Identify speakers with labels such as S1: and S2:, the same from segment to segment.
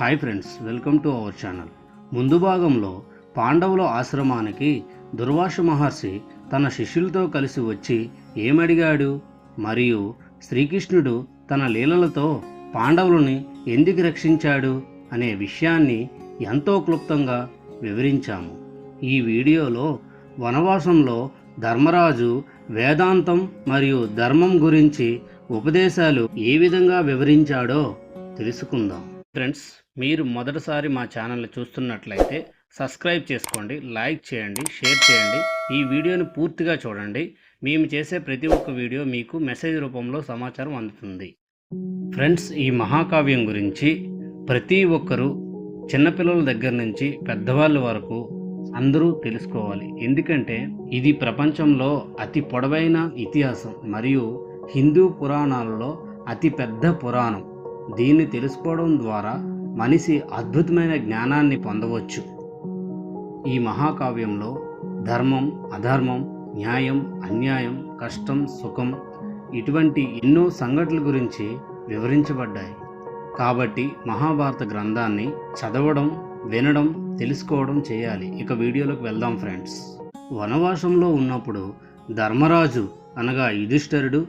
S1: Hi friends, welcome to our channel. ముందు భాగంలో పాండవుల ఆశ్రమానికి దుర్వాస మహర్షి తన శిష్యులతో కలిసి వచ్చి ఏమడిగాడు మరియు శ్రీకృష్ణుడు తన లీలలతో పాండవులని ఎందుకు రక్షించాడు అనే విషయాన్ని ఎంతో క్లుప్తంగా వివరించాము. ఈ వీడియోలో వనవాసంలో ధర్మరాజు వేదాంతం మరియు ధర్మం గురించి ఉపదేశాలు ఏ విధంగా వివరించాడో తెలుసుకుందాం. ఫ్రెండ్స్, మీరు మొదటిసారి మా ఛానల్ని చూస్తున్నట్లయితే సబ్స్క్రైబ్ చేసుకోండి, లైక్ చేయండి, షేర్ చేయండి. ఈ వీడియోని పూర్తిగా చూడండి. మేము చేసే ప్రతి ఒక్క వీడియో మీకు మెసేజ్ రూపంలో సమాచారం అందుతుంది. ఫ్రెండ్స్, ఈ మహాకావ్యం గురించి ప్రతి ఒక్కరూ చిన్నపిల్లల దగ్గర నుంచి పెద్దవాళ్ళ వరకు అందరూ తెలుసుకోవాలి. ఎందుకంటే ఇది ప్రపంచంలో అతి పొడవైన ఇతిహాసం మరియు హిందూ పురాణాలలో అతి పెద్ద పురాణం. దీన్ని తెలుసుకోవడం ద్వారా మనిషి అద్భుతమైన జ్ఞానాన్ని పొందవచ్చు. ఈ మహాకావ్యంలో ధర్మం, అధర్మం, న్యాయం, అన్యాయం, కష్టం, సుఖం ఇటువంటి ఎన్నో సంఘటనల గురించి వివరించబడ్డాయి. కాబట్టి మహాభారత గ్రంథాన్ని చదవడం, వినడం, తెలుసుకోవడం చేయాలి. ఇక వీడియోలోకి వెళ్దాం ఫ్రెండ్స్. వనవాసంలో ఉన్నప్పుడు ధర్మరాజు అనగా యుధిష్ఠిరుడు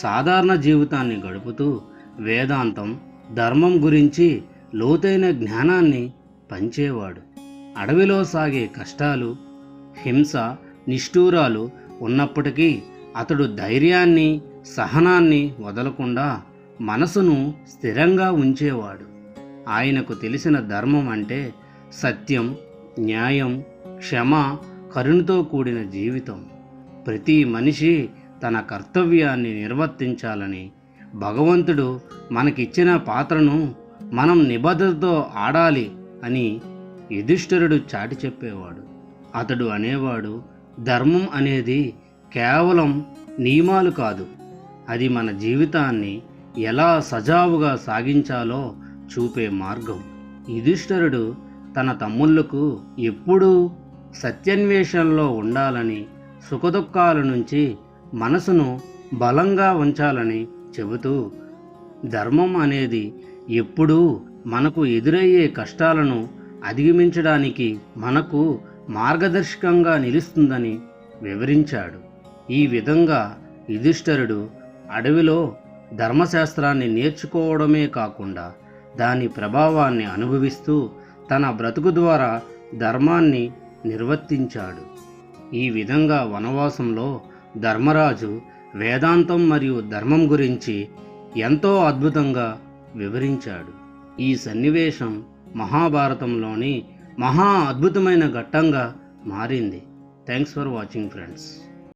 S1: సాధారణ జీవితాన్ని గడుపుతూ వేదాంతం, ధర్మం గురించి లోతైన జ్ఞానాన్ని పంచేవాడు. అడవిలో సాగే కష్టాలు, హింస, నిష్ఠూరాలు ఉన్నప్పటికీ అతడు ధైర్యాన్ని, సహనాన్ని వదలకుండా మనసును స్థిరంగా ఉంచేవాడు. ఆయనకు తెలిసిన ధర్మం అంటే సత్యం, న్యాయం, క్షమ, కరుణతో కూడిన జీవితం. ప్రతి మనిషి తన కర్తవ్యాన్ని నిర్వర్తించాలని, భగవంతుడు మనకిచ్చిన పాత్రను మనం నిబద్ధతతో ఆడాలి అని యుధిష్ఠిరుడు చాటి చెప్పేవాడు. అతడు అనేవాడు, ధర్మం అనేది కేవలం నియమాలు కాదు, అది మన జీవితాన్ని ఎలా సజావుగా సాగించాలో చూపే మార్గం. యుధిష్ఠిరుడు తన తమ్ముళ్లకు ఎప్పుడూ సత్యాన్వేషణలో ఉండాలని, సుఖదుఖాల నుంచి మనసును బలంగా ఉంచాలని చెబుతూ, ధర్మం అనేది ఎప్పుడూ మనకు ఎదురయ్యే కష్టాలను అధిగమించడానికి మనకు మార్గదర్శకంగా నిలుస్తుందని వివరించాడు. ఈ విధంగా యుధిష్ఠిరుడు అడవిలో ధర్మశాస్త్రాన్ని నేర్చుకోవడమే కాకుండా దాని ప్రభావాన్ని అనుభవిస్తూ తన బ్రతుకు ద్వారా ధర్మాన్ని నిర్వర్తించాడు. ఈ విధంగా వనవాసంలో ధర్మరాజు వేదాంతం మరియు ధర్మం గురించి ఎంతో అద్భుతంగా వివరించాడు. ఈ సన్నివేశం మహాభారతంలోని మహా అద్భుతమైన ఘట్టంగా మారింది. Thanks for watching friends.